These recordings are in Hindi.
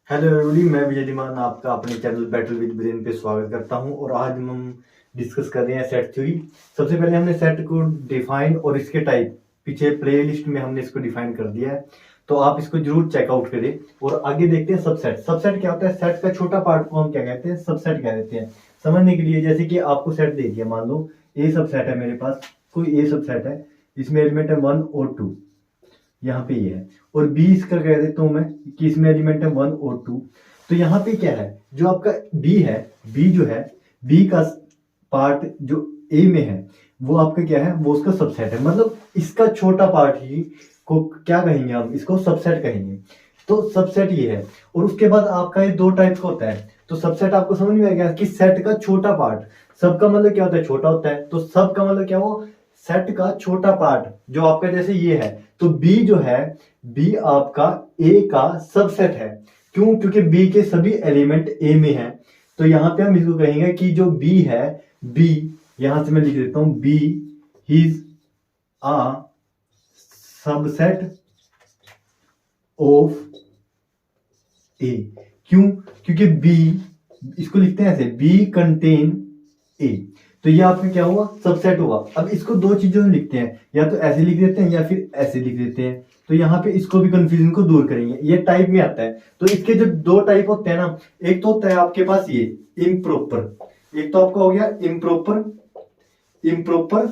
हेलो एवरीबॉडी, मैं विजय धीमान आपका अपने चैनल बैटल विद ब्रेन पे स्वागत करता हूं। और आज हम डिस्कस कर रहे हैं सेट थ्योरी। सबसे पहले हमने सेट को डिफाइन और इसके टाइप पीछे प्लेलिस्ट में हमने इसको डिफाइन कर दिया है, तो आप इसको जरूर चेकआउट करें। और आगे देखते हैं सबसेट। सबसेट क्या होता है? सेट का छोटा पार्ट को हम क्या कहते हैं? सबसेट कह देते हैं। समझने के लिए जैसे कि आपको सेट दे दिया, मान लो ए सबसेट है, मेरे पास कोई ए सबसेट है, इसमें एलिमेंट है 1 और 2, यहाँ पे ये है। और बी इसका कह देता हूं मैं कि इसमें एलिमेंट है 1 और 2। तो यहाँ पे क्या है, जो आपका बी है, बी जो है, बी का पार्ट जो ए में है वो आपका क्या है, वो उसका सबसेट है। मतलब इसका छोटा पार्ट ही को क्या कहेंगे हम, इसको सबसेट कहेंगे। तो सबसेट ये है। और उसके बाद आपका ये दो टाइप का होता है। तो सबसेट आपको समझ में आ गया कि सेट का छोटा पार्ट, सब का मतलब क्या होता है? छोटा होता है। तो सब का मतलब क्या हो? सेट का छोटा पार्ट जो आपका जैसे ये है। तो बी जो है, बी आपका ए का सबसेट है। क्यों? क्योंकि बी के सभी एलिमेंट ए में है। तो यहां पे हम इसको कहेंगे कि जो बी है, बी, यहां से मैं लिख देता हूं B is a subset of A. क्यों? क्योंकि बी, इसको लिखते हैं ऐसे, बी कंटेन ए। तो ये आपका क्या हुआ? सबसेट हुआ। अब इसको दो चीजों में लिखते हैं, या तो ऐसे लिख देते हैं या फिर ऐसे लिख देते हैं। तो यहाँ पे इसको भी कंफ्यूजन को दूर करेंगे। ये टाइप में आता है। तो इसके जो दो टाइप होते हैं ना, एक तो होता है आपके पास ये इम्प्रॉपर, एक तो आपका हो गया इम्प्रॉपर, इम्प्रॉपर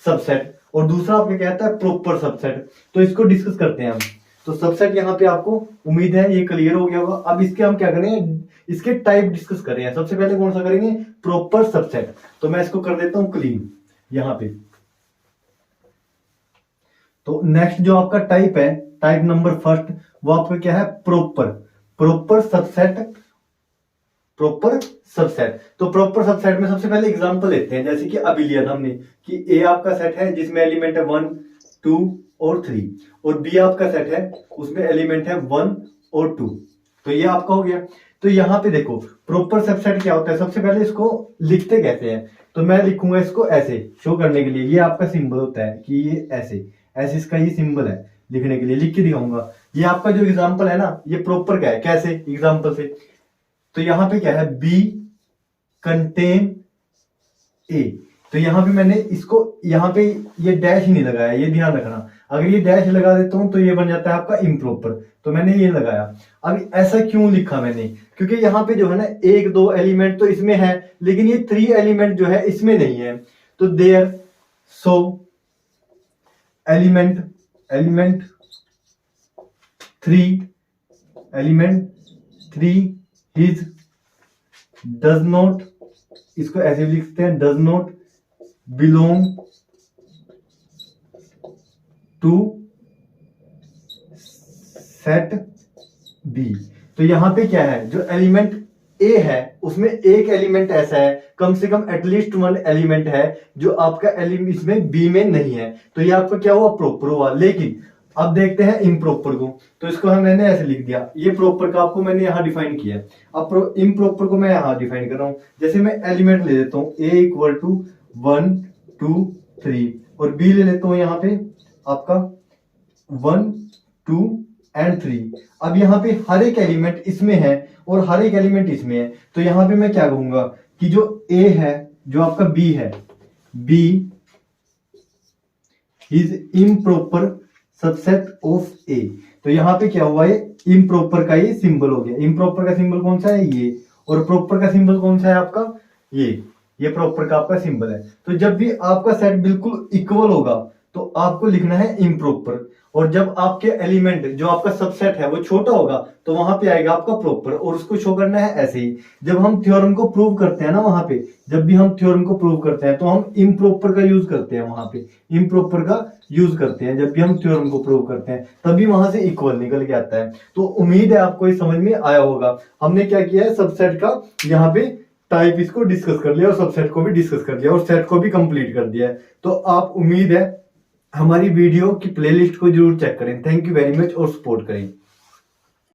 सबसेट, और दूसरा आपका क्या आता है? Proper subset. तो इसको डिस्कस करते हैं हम। तो सबसेट यहाँ पे आपको उम्मीद है ये क्लियर हो गया होगा। अब इसके हम क्या करेंगे, इसके टाइप डिस्कस कर रहे हैं। सबसे पहले कौन सा करेंगे? Proper subset. तो मैं इसको कर देता हूं क्लीन यहां पे। तो नेक्स्ट जो आपका टाइप है, टाइप नंबर फर्स्ट, वो आपका क्या है? Proper, proper subset, proper subset. तो प्रॉपर सबसेट में सबसे पहले एग्जांपल लेते हैं। जैसे कि अभी लिया था हमने कि ए आपका सेट है जिसमें एलिमेंट है 1, 2 और 3, और बी आपका सेट है उसमें एलिमेंट है 1 और 2। तो ये आपका हो गया। तो यहां पे देखो प्रॉपर सबसेट क्या होता है। सबसे पहले इसको लिखते कैसे हैं? तो मैं लिखूंगा इसको ऐसे शो करने के लिए। ये आपका सिंबल होता है कि ये ऐसे, ऐसे इसका ये सिंबल है लिखने के लिए, लिख के दिखाऊंगा। ये आपका जो एग्जांपल है ना, ये प्रॉपर का है। कैसे? एग्जांपल से। तो यहां पे क्या है? B contain A. तो यहां पे मैंने इसको, यहां पे ये डैश ही नहीं लगाया, ये ध्यान रखना। अगर ये डैश लगा देता हूं तो ये बन जाता है आपका इम्प्रॉपर। तो मैंने ये लगाया। अब ऐसा क्यों लिखा मैंने? क्योंकि यहां पे जो है ना, एक दो एलिमेंट तो इसमें है, लेकिन ये 3 एलिमेंट जो है इसमें नहीं है। तो there, so element, element 3, element 3 his does not, इसको ऐसे भी लिखते हैं, does not belong to set B. तो यहां पे क्या है, जो एलिमेंट ए है उसमें एक एलिमेंट ऐसा है, कम से कम एटलीस्ट 1 एलिमेंट है जो आपका एलिमेंट इसमें बी में नहीं है। तो ये आपका क्या हुआ? प्रॉपर हुआ। लेकिन अब देखते हैं इम्प्रॉपर को। तो इसको मैंने ऐसे लिख दिया। ये प्रॉपर का आपको मैंने यहां डिफाइन किया। अब इम्प्रॉपर को मैं यहां डिफाइन कर रहा हूं। जैसे मैं एलिमेंट ले लेता हूं ए इक्वल टू 1, 2, 3, और बी ले लेता हूं यहां पे आपका 1, 2 एंड 3। अब यहाँ पे हर एक एलिमेंट इसमें है और हर एक एलिमेंट इसमें है। तो यहां पे मैं क्या कहूंगा कि जो ए है, जो आपका बी है, B is improper subset of A. तो यहां पे क्या हुआ? ये इम्प्रॉपर का ये सिंबल हो गया। इम्प्रॉपर का सिंबल कौन सा है? ये। और प्रॉपर का सिंबल कौन सा है आपका? ये प्रॉपर का आपका सिंबल है। तो जब भी आपका सेट बिल्कुल इक्वल होगा तो आपको लिखना है इम्प्रॉपर। और जब आपके एलिमेंट जो आपका सबसेट है वो छोटा होगा तो वहां पे आएगा आपका प्रॉपर, और उसको शो करना है ऐसे ही। जब हम थ्योरम को प्रूव करते हैं ना, वहां पे जब भी हम थ्योरम को प्रूव करते हैं तो हम इम्प्रॉपर का यूज करते हैं। वहां पे इम्प्रॉपर का यूज करते हैं जब भी हम थ्योरम को प्रूव करते हैं, तभी वहां से इक्वल निकल के आता है। तो उम्मीद है आपको ये समझ में आया होगा। हमने क्या किया है, सबसेट का यहाँ पे टाइप इसको डिस्कस कर लिया और सबसेट को भी डिस्कस कर लिया और सेट को भी कंप्लीट कर दिया है। तो आप, उम्मीद है, हमारी वीडियो की प्लेलिस्ट को जरूर चेक करें। थैंक यू वेरी मच और सपोर्ट करें।